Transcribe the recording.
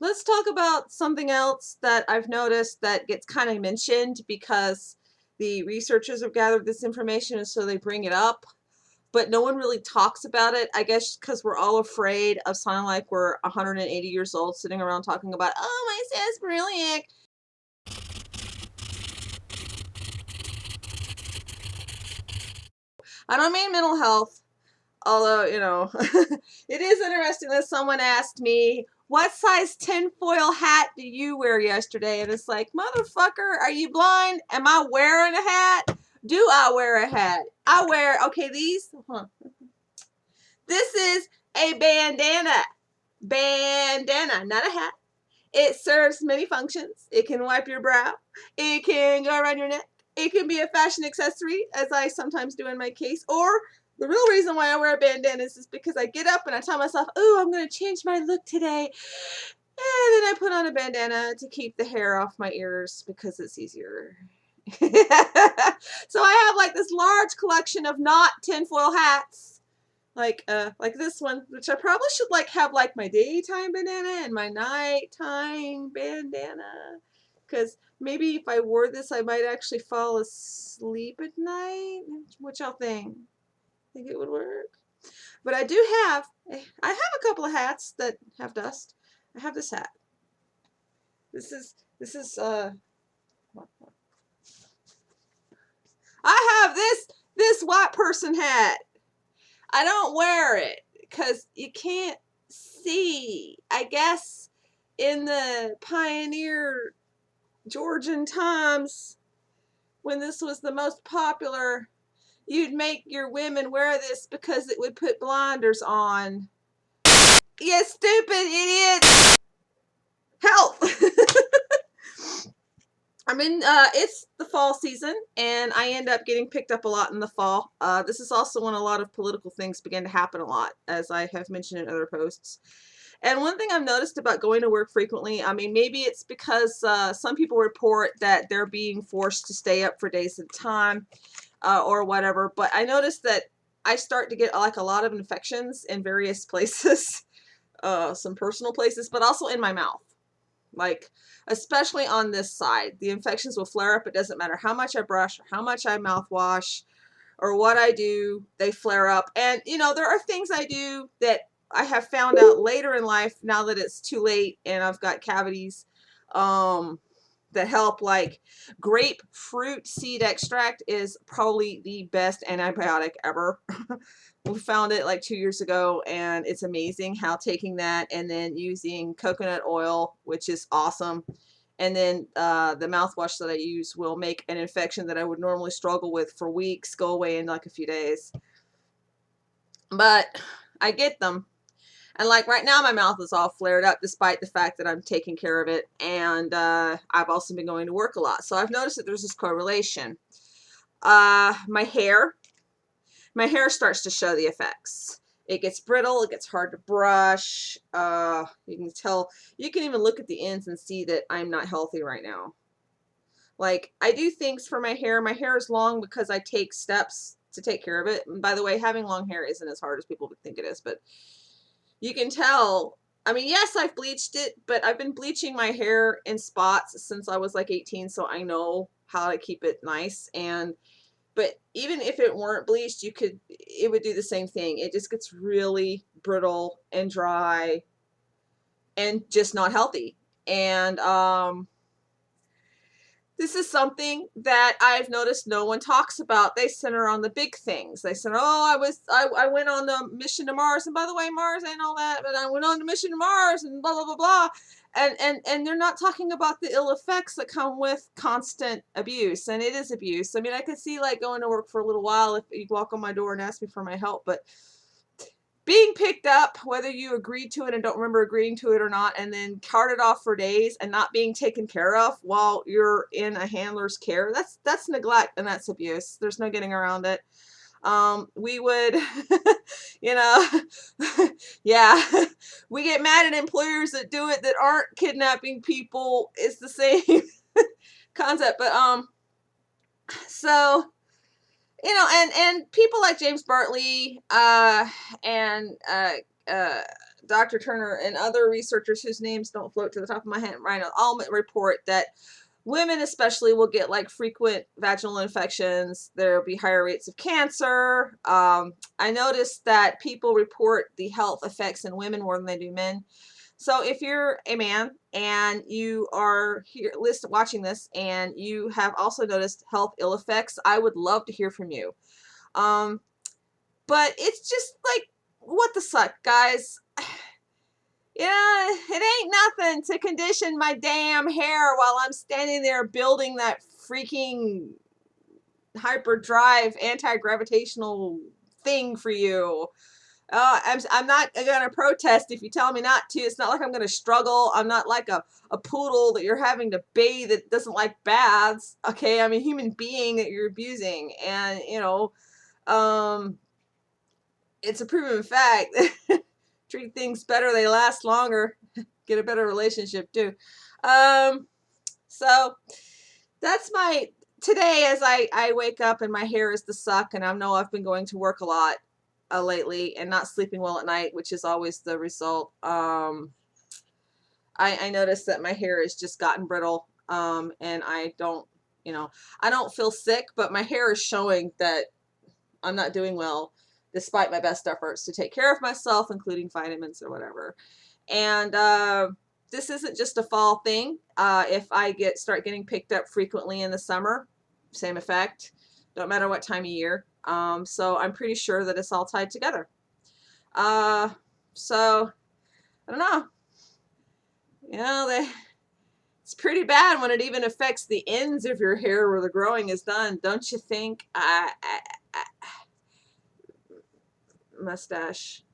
Let's talk about something else that I've noticed that gets kind of mentioned because the researchers have gathered this information and so they bring it up, but no one really talks about it. I guess because we're all afraid of sounding like we're 180 years old sitting around talking about, oh, my sarsaparilla. I don't mean mental health, although, it is interesting that someone asked me, what size tinfoil hat do you wear yesterday? And it's like, motherfucker, are you blind? Am I wearing a hat? Do I wear a hat? Okay, this is a bandana. Bandana, not a hat. It serves many functions. It can wipe your brow. It can go around your neck. It can be a fashion accessory, as I sometimes do in my case. Or the real reason why I wear a bandana is because I get up and I tell myself, oh, I'm going to change my look today. And then I put on a bandana to keep the hair off my ears because it's easier. So I have like this large collection of not tinfoil hats. Like this one, which I probably should have my daytime bandana and my nighttime bandana, because maybe if I wore this I might actually fall asleep at night. What y'all think it would work? But I have a couple of hats that have dust. I have this hat. This is I have this white person hat. I don't wear it because you can't see. I guess in the pioneer Georgian times, when this was the most popular, you'd make your women wear this because it would put blinders on. You stupid idiot! Help! I mean, it's the fall season, and I end up getting picked up a lot in the fall. This is also when a lot of political things begin to happen a lot, as I have mentioned in other posts. And one thing I've noticed about going to work frequently, I mean, maybe it's because some people report that they're being forced to stay up for days at a time or whatever, but I noticed that I start to get a lot of infections in various places, some personal places, but also in my mouth. Especially on this side, the infections will flare up. It doesn't matter how much I brush or how much I mouthwash or what I do, they flare up. And, there are things I do that I have found out later in life, now that it's too late and I've got cavities, that help. Like grapefruit seed extract is probably the best antibiotic ever. We found it like 2 years ago, and it's amazing how taking that and then using coconut oil, which is awesome, and then the mouthwash that I use will make an infection that I would normally struggle with for weeks go away in like a few days. But I get them. And like right now, my mouth is all flared up despite the fact that I'm taking care of it. And I've also been going to work a lot. So I've noticed that there's this correlation. My hair starts to show the effects. It gets brittle. It gets hard to brush. You can tell. You can even look at the ends and see that I'm not healthy right now. Like, I do things for my hair. My hair is long because I take steps to take care of it. And by the way, having long hair isn't as hard as people would think it is, but you can tell. I mean, yes, I've bleached it, but I've been bleaching my hair in spots since I was like 18, so I know how to keep it nice. But even if it weren't bleached, it would do the same thing. It just gets really brittle and dry and just not healthy. And this is something that I've noticed no one talks about. They center on the big things. They said, oh, I went on the mission to Mars, and by the way, Mars ain't all that, but I went on the mission to Mars and blah, blah, blah, blah. And they're not talking about the ill effects that come with constant abuse. And it is abuse. I mean, I could see like going to work for a little while if you'd walk on my door and ask me for my help, but being picked up, whether you agreed to it and don't remember agreeing to it or not, and then carted off for days and not being taken care of while you're in a handler's care, that's neglect and that's abuse. There's no getting around it. We would, yeah, we get mad at employers that do it that aren't kidnapping people. It's the same concept, but so. And people like James Bartley and Dr. Turner and other researchers whose names don't float to the top of my head right now all report that women especially will get like frequent vaginal infections. There'll be higher rates of cancer. I noticed that people report the health effects in women more than they do men. So if you're a man and you are here watching this and you have also noticed health ill effects, I would love to hear from you. But it's just like, what the suck, guys? Yeah, it ain't nothing to condition my damn hair while I'm standing there building that freaking hyperdrive anti-gravitational thing for you. I'm not gonna protest if you tell me not to. It's not like I'm gonna struggle. I'm not like a poodle that you're having to bathe that doesn't like baths. Okay, I'm a human being that you're abusing, and it's a proven fact. Treat things better, they last longer. Get a better relationship too. So that's my today as I wake up and my hair is the suck, and I know I've been going to work a lot lately and not sleeping well at night, which is always the result. I noticed that my hair has just gotten brittle, and I don't feel sick, but my hair is showing that I'm not doing well despite my best efforts to take care of myself, including vitamins or whatever. And this isn't just a fall thing. If I start getting picked up frequently in the summer, same effect. Don't matter what time of year. So I'm pretty sure that it's all tied together. So I don't know. It's pretty bad when it even affects the ends of your hair where the growing is done, don't you think? Mustache.